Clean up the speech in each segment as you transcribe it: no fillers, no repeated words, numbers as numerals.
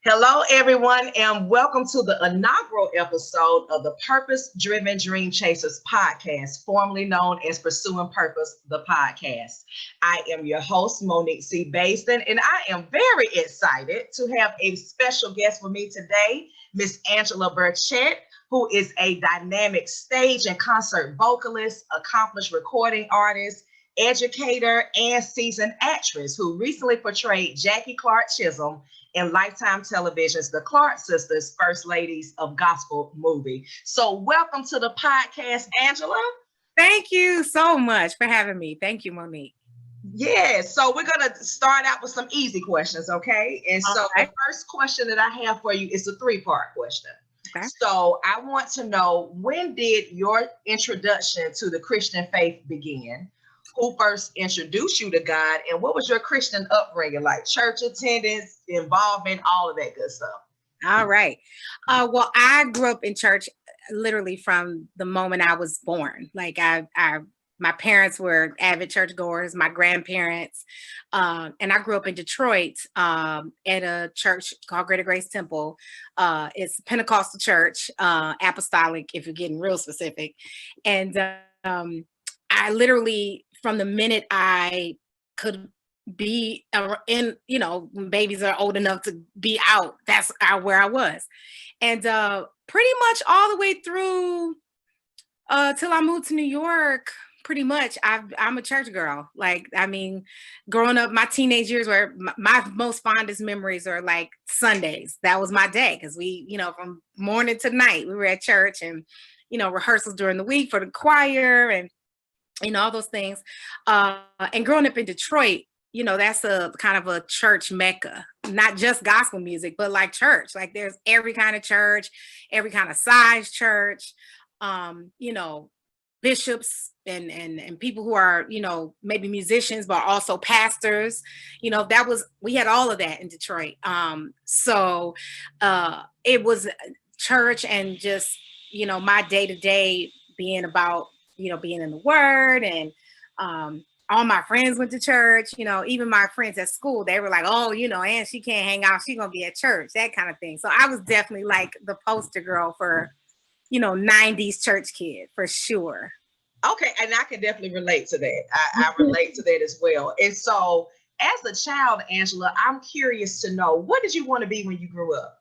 Hello, everyone, and welcome to the inaugural episode of the Purpose-Driven Dreamchasers Podcast, formerly known as Pursuing Purpose, the podcast. I am your host, Monique C. Baisden, and I am very excited to have a special guest with me today, Miss Angela Birchett, who is a dynamic stage and concert vocalist, accomplished recording artist, educator, and seasoned actress who recently portrayed Jacky Clark-Chisholm in Lifetime Television's The Clark Sisters, First Ladies of Gospel movie. So welcome to the podcast, Angela. Thank you so much for having me. Thank you, Monique. Yeah, so we're going to start out with some easy questions, okay? And so the first question that I have for you is a three-part question. Okay. So I want to know, when did your introduction to the Christian faith begin? Who first introduced you to God, and what was your Christian upbringing like? Church attendance, involvement, all of that good stuff. All right. Well, I grew up in church literally from the moment I was born. Like my parents were avid churchgoers, my grandparents, and I grew up in Detroit at a church called Greater Grace Temple. It's a Pentecostal church, apostolic, if you're getting real specific. And I literally, from the minute I could be in, when babies are old enough to be out, that's where I was. And pretty much all the way through till I moved to New York, pretty much I'm a church girl. Growing up, my teenage years were my most fondest memories are like Sundays. That was my day because we, from morning to night, we were at church and, rehearsals during the week for the choir and all those things. And growing up in Detroit, that's a kind of a church mecca, not just gospel music, but like church. Like there's every kind of church, every kind of size church, bishops and people who are, maybe musicians, but also pastors. We had all of that in Detroit. So it was church and just, my day-to-day being about, being in the word, and all my friends went to church, even my friends at school, they were like, oh, and she can't hang out, she's gonna be at church, that kind of thing. So I was definitely like the poster girl for, 90s church kid, for sure. Okay, and I can definitely relate to that. I relate to that as well. And so as a child, Angela, I'm curious to know, what did you want to be when you grew up?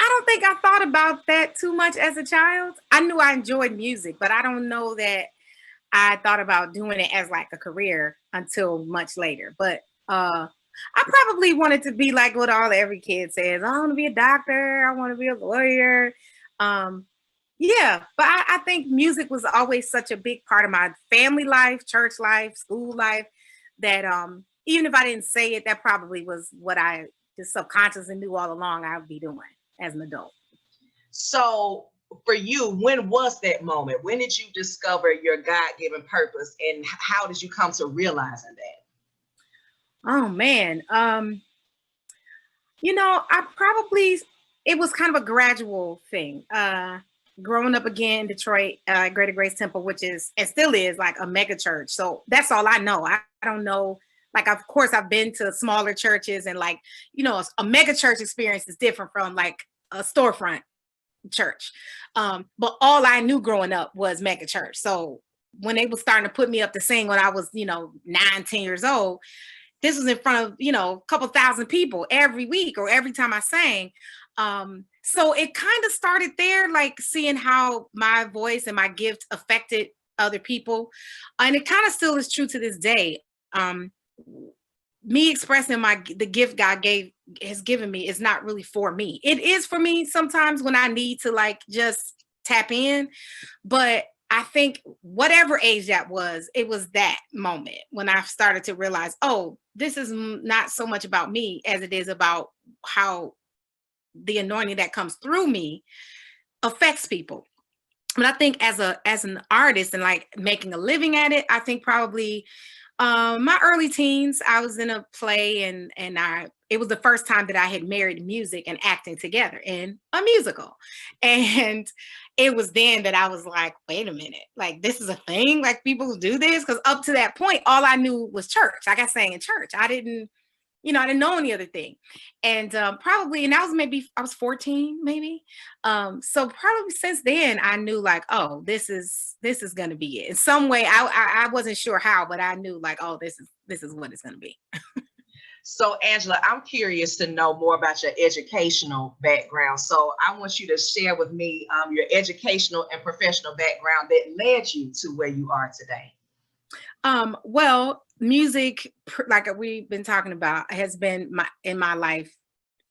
I don't think I thought about that too much as a child. I knew I enjoyed music, but I don't know that I thought about doing it as like a career until much later. But I probably wanted to be like what every kid says. I want to be a doctor. I want to be a lawyer. Yeah, but I think music was always such a big part of my family life, church life, school life, that even if I didn't say it, that probably was what I just subconsciously knew all along I would be doing as an adult. So for you, when was that moment? When did you discover your God-given purpose, and how did you come to realizing that? Oh man. It was kind of a gradual thing. Growing up again in Detroit, Greater Grace Temple, which is, and still is, like a mega church. So that's all I know. I don't know. Like, of course, I've been to smaller churches, and like, a mega church experience is different from like a storefront church. But all I knew growing up was mega church. So when they were starting to put me up to sing when I was, 9, 10 years old, this was in front of, a couple thousand people every week or every time I sang. So it kind of started there, like seeing how my voice and my gift affected other people. And it kind of still is true to this day. Me expressing the gift God has given me is not really for me. It is for me sometimes when I need to like just tap in, but I think whatever age that was, it was that moment when I started to realize, oh, this is not so much about me as it is about how the anointing that comes through me affects people. But I think as an artist and like making a living at it, I think probably my early teens, I was in a play and it was the first time that I had married music and acting together in a musical. And it was then that I was like, wait a minute, like this is a thing, like people do this. Because up to that point, all I knew was church. Like I sang in church. I didn't know any other thing. And probably, and I was 14, maybe. So probably since then I knew like, oh, this is going to be it. In some way, I wasn't sure how, but I knew like, oh, this is what it's going to be. So Angela, I'm curious to know more about your educational background. So I want you to share with me your educational and professional background that led you to where you are today. Well, music, like we've been talking about, has been in my life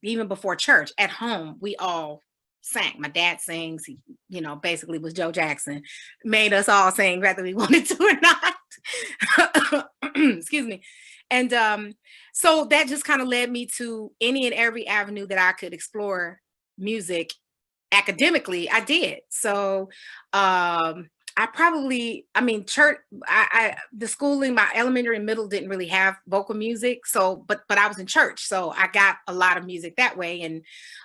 even before church. At home, we all sang. My dad sings. He, basically was Joe Jackson. Made us all sing whether we wanted to or not. Excuse me. And so that just kind of led me to any and every avenue that I could explore music academically. I did. So church, the schooling, my elementary and middle didn't really have vocal music. So, but I was in church. So I got a lot of music that way. And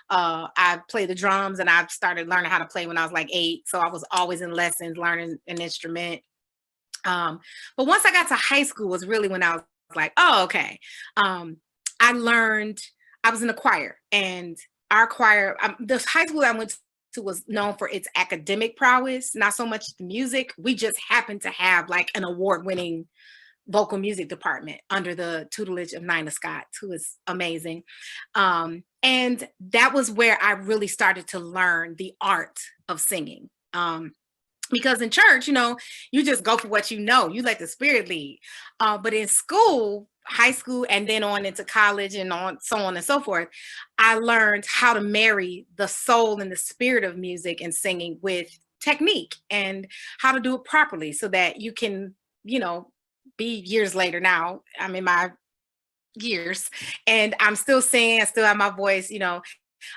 I played the drums, and I started learning how to play when I was like 8. So I was always in lessons, learning an instrument. But once I got to high school was really when I was like, oh, okay. I was in a choir, and our choir, the high school I went to was known for its academic prowess, not so much the music. We just happened to have like an award-winning vocal music department under the tutelage of Nina Scott, who is amazing. And that was where I really started to learn the art of singing. Because in church, you just go for what you let the Spirit lead. But in school, high school, and then on into college and so on and so forth, I learned how to marry the soul and the spirit of music and singing with technique, and how to do it properly so that you can, be years later. Now I'm in my years and I'm still singing, I still have my voice,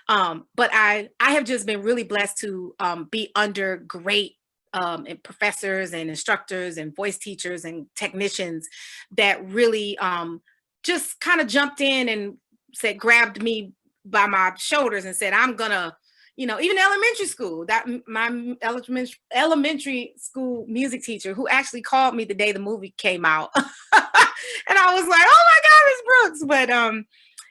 but I have just been really blessed to be under great and professors and instructors and voice teachers and technicians that really just kind of jumped in and grabbed me by my shoulders and said, I'm gonna, even elementary school, that my elementary school music teacher, who actually called me the day the movie came out. And I was like, oh my God, Miss Brooks. But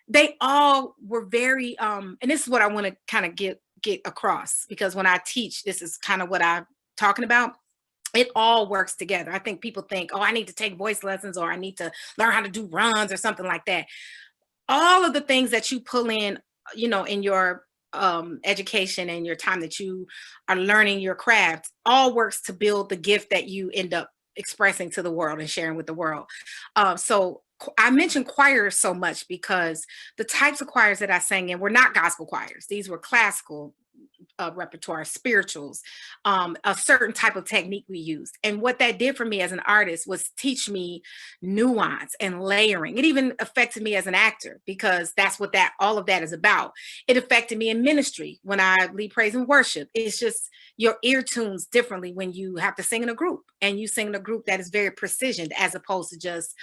they all were very, and this is what I want to kind of get across, because when I teach, this is kind of what I'm talking about. It all works together. I think people think, oh, I need to take voice lessons, or I need to learn how to do runs or something like that. All of the things that you pull in, in your education and your time that you are learning your craft, all works to build the gift that you end up expressing to the world and sharing with the world. So I mentioned choirs so much because the types of choirs that I sang in were not gospel choirs. These were classical repertoire, spirituals, a certain type of technique we used. And what that did for me as an artist was teach me nuance and layering. It even affected me as an actor, because that's what all of that is about. It affected me in ministry when I lead praise and worship. It's just your ear tunes differently when you have to sing in a group, and you sing in a group that is very precision, as opposed to just,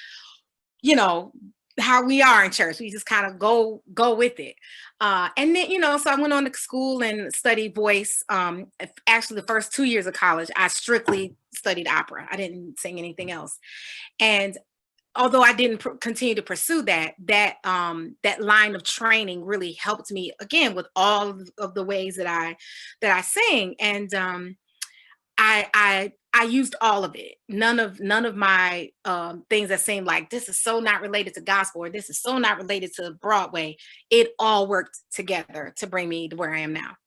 how we are in church. We just kind of go with it. And then, so I went on to school and studied voice. Actually, the first 2 years of college, I strictly studied opera. I didn't sing anything else. And although I didn't continue to pursue that line of training really helped me, again, with all of the ways that I sing. And I used all of it. None of my things that seemed like this is so not related to gospel, or this is so not related to Broadway. It all worked together to bring me to where I am now.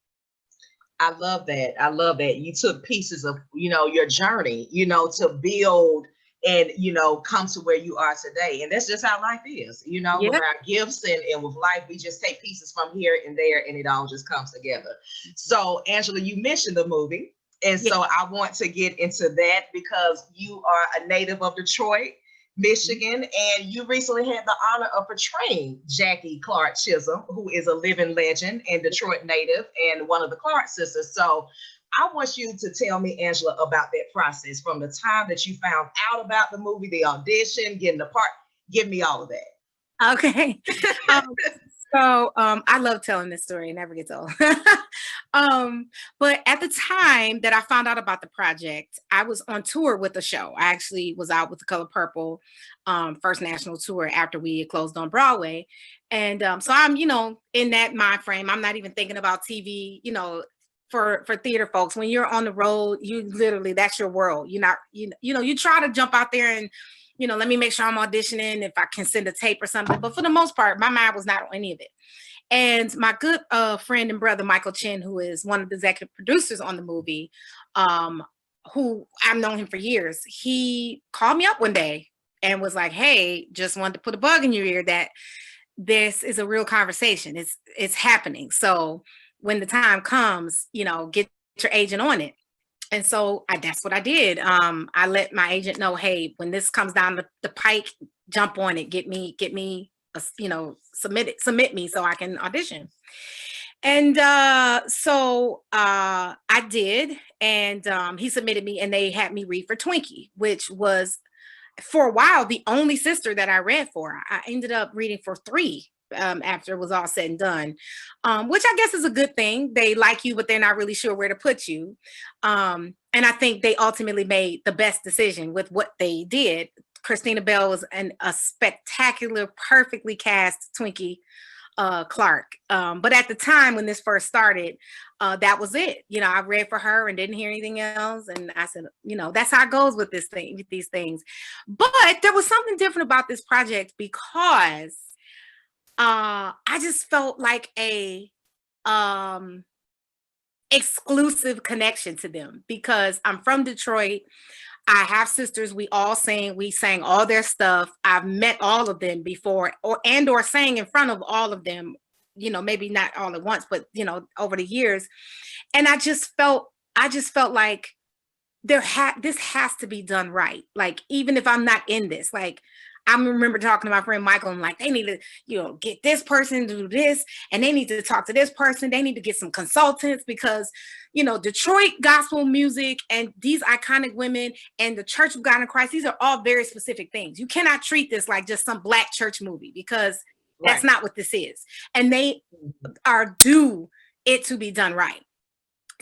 I love that. You took pieces of, your journey, to build and, come to where you are today. And that's just how life is, Yep. With our gifts and with life, we just take pieces from here and there, and it all just comes together. So Angela, you mentioned the movie. And so I want to get into that, because you are a native of Detroit, Michigan, and you recently had the honor of portraying Jacky Clark-Chisholm, who is a living legend and Detroit native and one of the Clark sisters. So I want you to tell me, Angela, about that process from the time that you found out about the movie, the audition, getting the part. Give me all of that. Okay. So I love telling this story. It never gets old. But at the time that I found out about the project, I was on tour with the show. I actually was out with the Color Purple first national tour after we had closed on Broadway. And so I'm, in that mind frame. I'm not even thinking about TV, for theater folks. When you're on the road, you literally, that's your world. You're not, you try to jump out there and, let me make sure I'm auditioning if I can send a tape or something. But for the most part, my mind was not on any of it. And my good friend and brother, Michael Chin, who is one of the executive producers on the movie, who I've known him for years, he called me up one day and was like, hey, just wanted to put a bug in your ear that this is a real conversation. It's happening. So when the time comes, get your agent on it. And so that's what I did. I let my agent know, hey, when this comes down the pike, jump on it, get me, submit me so I can audition. And so I did, and he submitted me, and they had me read for Twinkie, which was for a while the only sister that I read for. I ended up reading for 3 after it was all said and done, which I guess is a good thing. They like you, but they're not really sure where to put you. And I think they ultimately made the best decision with what they did. Christina Bell was a spectacular, perfectly cast Twinkie Clark. But at the time when this first started, that was it. I read for her and didn't hear anything else. And I said, that's how it goes with these things. But there was something different about this project because I just felt like a exclusive connection to them because I'm from Detroit. I have sisters. We sang all their stuff. I've met all of them before or sang in front of all of them, maybe not all at once, but over the years. And I just felt like this has to be done right. Like, even if I'm not in this, like, I remember talking to my friend Michael and like, they need to, get this person to do this, and they need to talk to this person. They need to get some consultants because, Detroit gospel music and these iconic women and the Church of God in Christ, these are all very specific things. You cannot treat this like just some Black church movie because that's not what this is. And they are due it to be done right.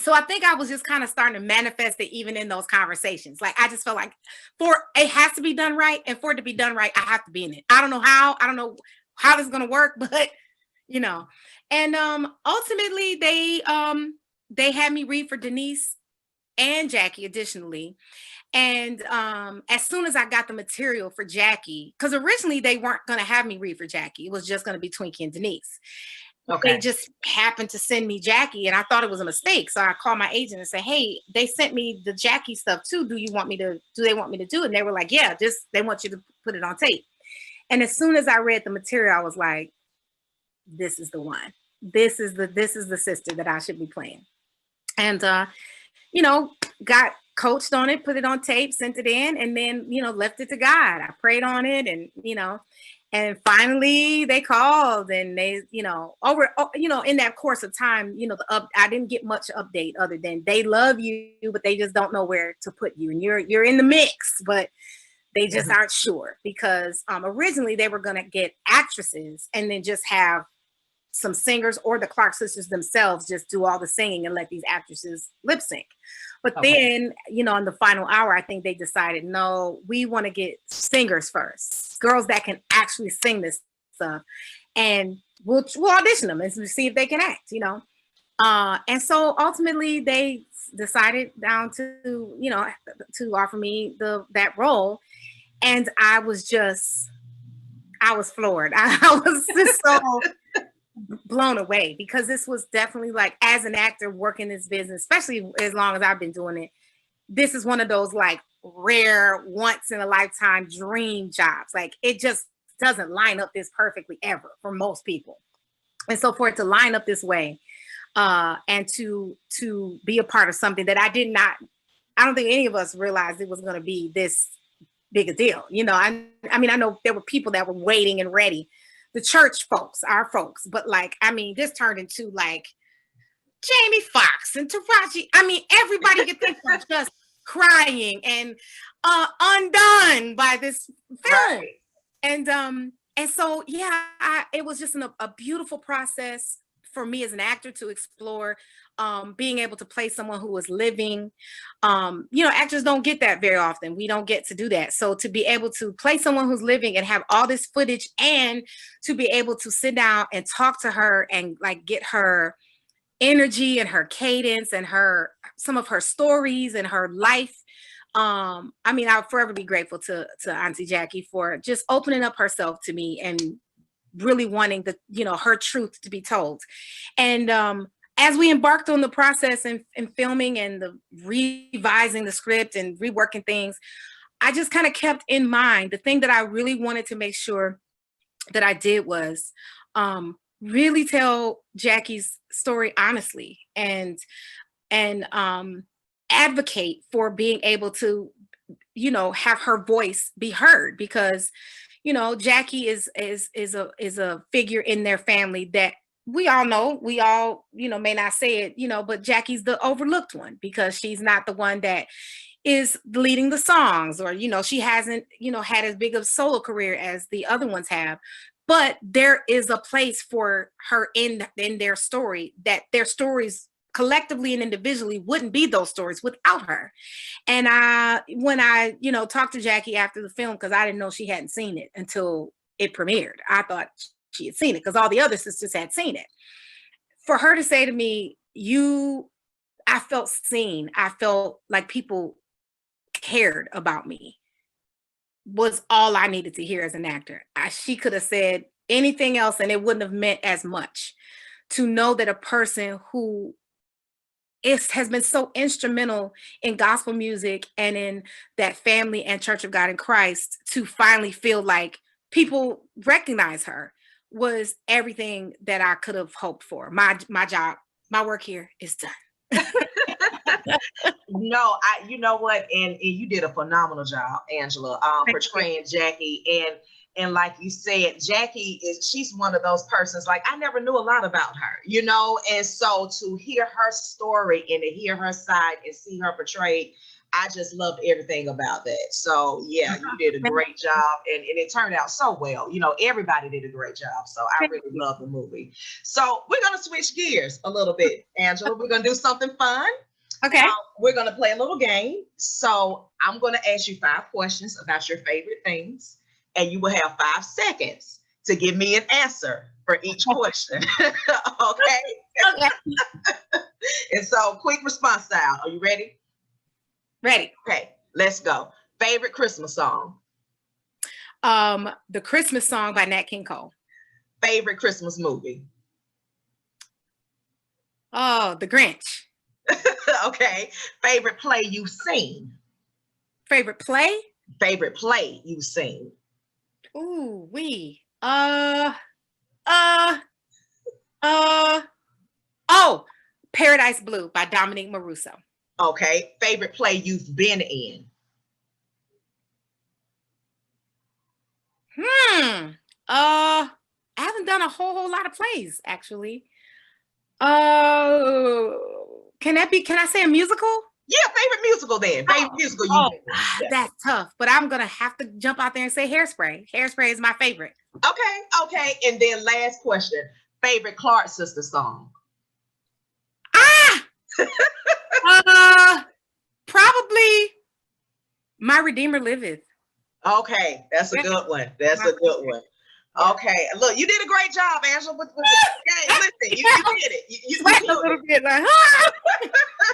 So I think I was just kind of starting to manifest it even in those conversations. Like, I just felt like it has to be done right. And for it to be done right, I have to be in it. I don't know how this is going to work, but, and ultimately they had me read for Denise and Jacky additionally. And as soon as I got the material for Jacky, because originally they weren't going to have me read for Jacky. It was just going to be Twinkie and Denise. Okay. They just happened to send me Jacky, and I thought it was a mistake. So I called my agent and said, hey, they sent me the Jacky stuff too. Do they want me to do it? And they were like, yeah, they want you to put it on tape. And as soon as I read the material, I was like, this is the one. This is the sister that I should be playing. And, got coached on it, put it on tape, sent it in, and then, left it to God. I prayed on it and, and finally they called and they, in that course of time, I didn't get much update other than they love you, but they just don't know where to put you. And you're in the mix, but they just aren't sure because originally they were going to get actresses and then just have some singers or the Clark sisters themselves just do all the singing and let these actresses lip sync. But then, in the final hour, I think they decided, no, we want to get singers first, girls that can actually sing this stuff. And we'll audition them and see if they can act, And so ultimately they decided down to, to offer me that role. And I was floored. I was just so blown away because this was definitely like, as an actor working this business, especially as long as I've been doing it, this is one of those like rare once in a lifetime dream jobs. Like, it just doesn't line up this perfectly ever for most people. And so for it to line up this way and to be a part of something that I don't think any of us realized it was going to be this big a deal. I know there were people that were waiting and ready, the church folks, our folks, but this turned into like Jamie Foxx and Taraji. Everybody you think was just crying and undone by this film. Right. And And so, yeah, it was just a beautiful process for me as an actor to explore, being able to play someone who was living. Actors don't get that very often. We don't get to do that. So to be able to play someone who's living and have all this footage, and to be able to sit down and talk to her and like get her energy and her cadence and some of her stories and her life. I'll forever be grateful to Auntie Jacky for just opening up herself to me and really wanting her truth to be told. And as we embarked on the process and filming and the revising the script and reworking things, I just kind of kept in mind the thing that I really wanted to make sure that I did was really tell Jacky's story honestly, and advocate for being able to, have her voice be heard, because, Jacky is a figure in their family that we all know, may not say it, but Jacky's the overlooked one, because she's not the one that is leading the songs, or, she hasn't, had as big of a solo career as the other ones have. But there is a place for her in their story, that their stories collectively and individually wouldn't be those stories without her. And when I talked to Jacky after the film, because I didn't know she hadn't seen it until it premiered. I thought she had seen it because all the other sisters had seen it. For her to say to me, I felt seen, I felt like people cared about me, was all I needed to hear as an actor. She could have said anything else and it wouldn't have meant as much. To know that a person who has been so instrumental in gospel music and in that family and Church of God in Christ, to finally feel like people recognize her, was everything that I could have hoped for. My job, my work here is done. No, you know what, and you did a phenomenal job, Angela, portraying Jacky. And like you said, Jacky she's one of those persons, like, I never knew a lot about her, and so to hear her story and to hear her side and see her portrayed, I just loved everything about that. So yeah, you did a great job, and it turned out so well. Everybody did a great job. So I really love the movie. So we're gonna switch gears a little bit, Angela. We're gonna do something fun. Okay. We're gonna play a little game. So I'm gonna ask you 5 questions about your favorite things, and you will have 5 seconds to give me an answer for each question. Okay. Okay. And so, quick response style. Are you ready? Ready. Okay, let's go. Favorite Christmas song? The Christmas Song by Nat King Cole. Favorite Christmas movie? Oh, The Grinch. Okay. Favorite play you've seen? Favorite play? Favorite play you've seen? Ooh, Paradise Blue by Dominique Maruso. Okay. Favorite play you've been in? I haven't done a whole lot of plays, actually. Can I say a musical? Yeah, favorite musical then. Favorite musical you've been in. Yeah. That's tough, but I'm gonna have to jump out there and say Hairspray. Hairspray is my favorite. Okay. And then last question. Favorite Clark sister song? Probably My Redeemer Liveth. Okay, that's a good one. Okay, look, you did a great job, Angela. Listen, you did it. You did a little bit like,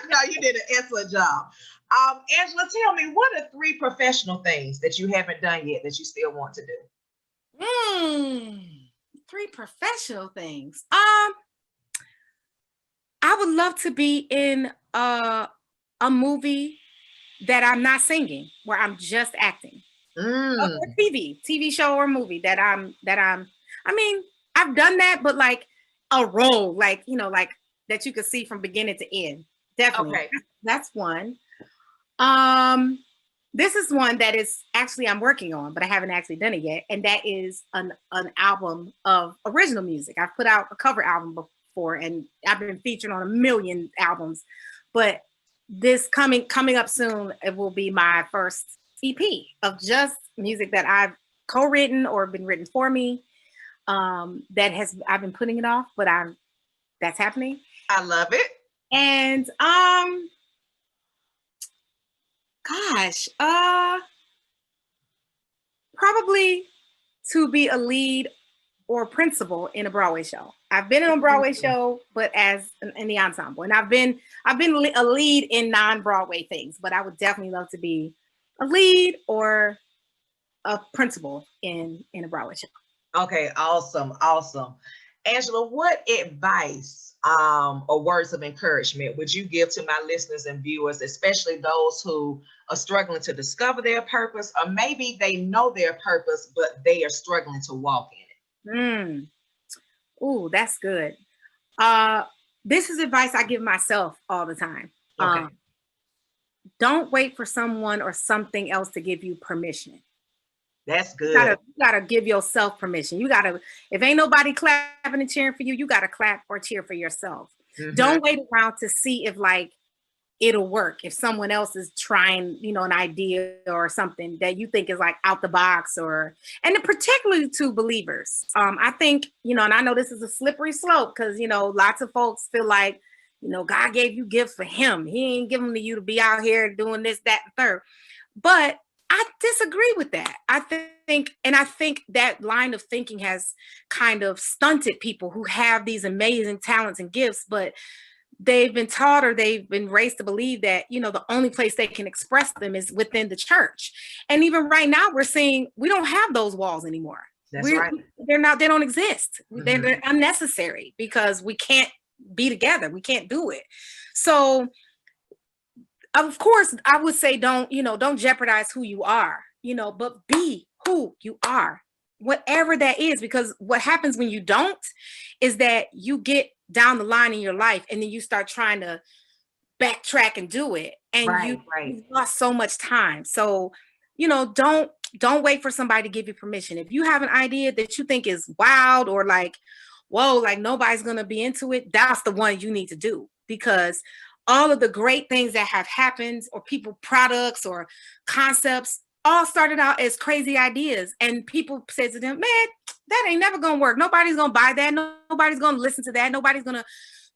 No, you did an excellent job. Angela, tell me, what are 3 professional things that you haven't done yet that you still want to do? 3 professional things. I would love to be in a movie that I'm not singing, where I'm just acting. A TV show or movie that I'm I've done that, but like a role, like that you could see from beginning to end. Definitely. Okay. That's one. This is one that is actually I'm working on, but I haven't actually done it yet. And that is an album of original music. I've put out a cover album before, and I've been featured on a million albums, but this coming up soon, it will be my first EP of just music that I've co-written or been written for me. I've been putting it off, but that's happening. I love it. And probably to be a lead or principal in a Broadway show. I've been in a Broadway show, but as in the ensemble, and I've been a lead in non-Broadway things, but I would definitely love to be a lead or a principal in a Broadway show. Okay, awesome. Angela, what advice or words of encouragement would you give to my listeners and viewers, especially those who are struggling to discover their purpose, or maybe they know their purpose, but they are struggling to walk in it? Ooh, that's good. This is advice I give myself all the time. Okay. Don't wait for someone or something else to give you permission. That's good. You gotta give yourself permission. If ain't nobody clapping and cheering for you, you gotta clap or cheer for yourself. Mm-hmm. Don't wait around to see if it'll work. If someone else is trying, an idea or something that you think is out the box, and particularly to believers. I think, and I know this is a slippery slope because, lots of folks feel like, God gave you gifts for him. He ain't giving them to you to be out here doing this, that, and third. But I disagree with that. I think that line of thinking has kind of stunted people who have these amazing talents and gifts, but they've been taught or they've been raised to believe that, the only place they can express them is within the church. And even right now, we're seeing we don't have those walls anymore. That's right. They don't exist. Mm-hmm. They're unnecessary because we can't be together. We can't do it. So of course, I would say don't jeopardize who you are, but be who you are, whatever that is, because what happens when you don't is that you get down the line in your life and then you start trying to backtrack and do it. And you've lost so much time. So, don't wait for somebody to give you permission. If you have an idea that you think is wild or whoa, nobody's going to be into it, that's the one you need to do, because all of the great things that have happened or people products or concepts all started out as crazy ideas. And people said to them, man, that ain't never going to work. Nobody's going to buy that. Nobody's going to listen to that. Nobody's going to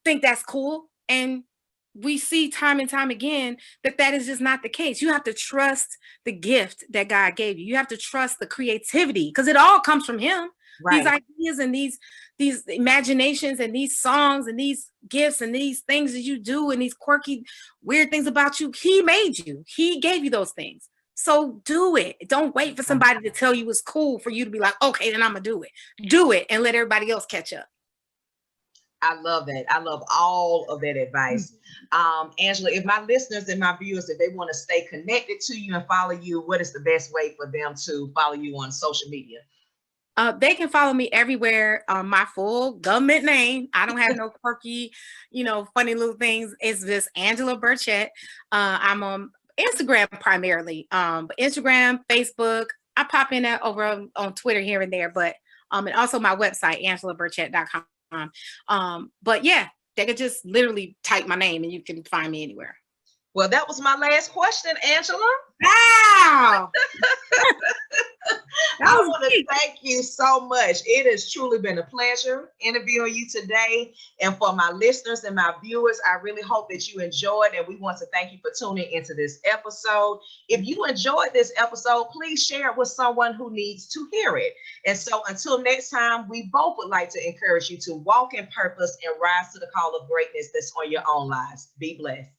think that's cool. And we see time and time again that is just not the case. You have to trust the gift that God gave you. You have to trust the creativity because it all comes from him. Right. These ideas and these imaginations and these songs and these gifts and these things that you do and these quirky, weird things about you, he made you. He gave you those things. So do it. Don't wait for somebody to tell you it's cool for you to be like, okay, then I'm going to do it. Do it and let everybody else catch up. I love that. I love all of that advice. Angela, if my listeners and my viewers, if they want to stay connected to you and follow you, what is the best way for them to follow you on social media? They can follow me everywhere. My full government name. I don't have no quirky, funny little things. It's just Angela Birchett. I'm on Instagram primarily, but Instagram, Facebook. I pop in that over on Twitter here and there, but and also my website, angelaburchett.com. But yeah, they could just literally type my name and you can find me anywhere. Well, that was my last question, Angela. Wow. I want to thank you so much. It has truly been a pleasure interviewing you today. And for my listeners and my viewers, I really hope that you enjoyed, and we want to thank you for tuning into this episode. If you enjoyed this episode, please share it with someone who needs to hear it. And so until next time, we both would like to encourage you to walk in purpose and rise to the call of greatness that's on your own lives. Be blessed.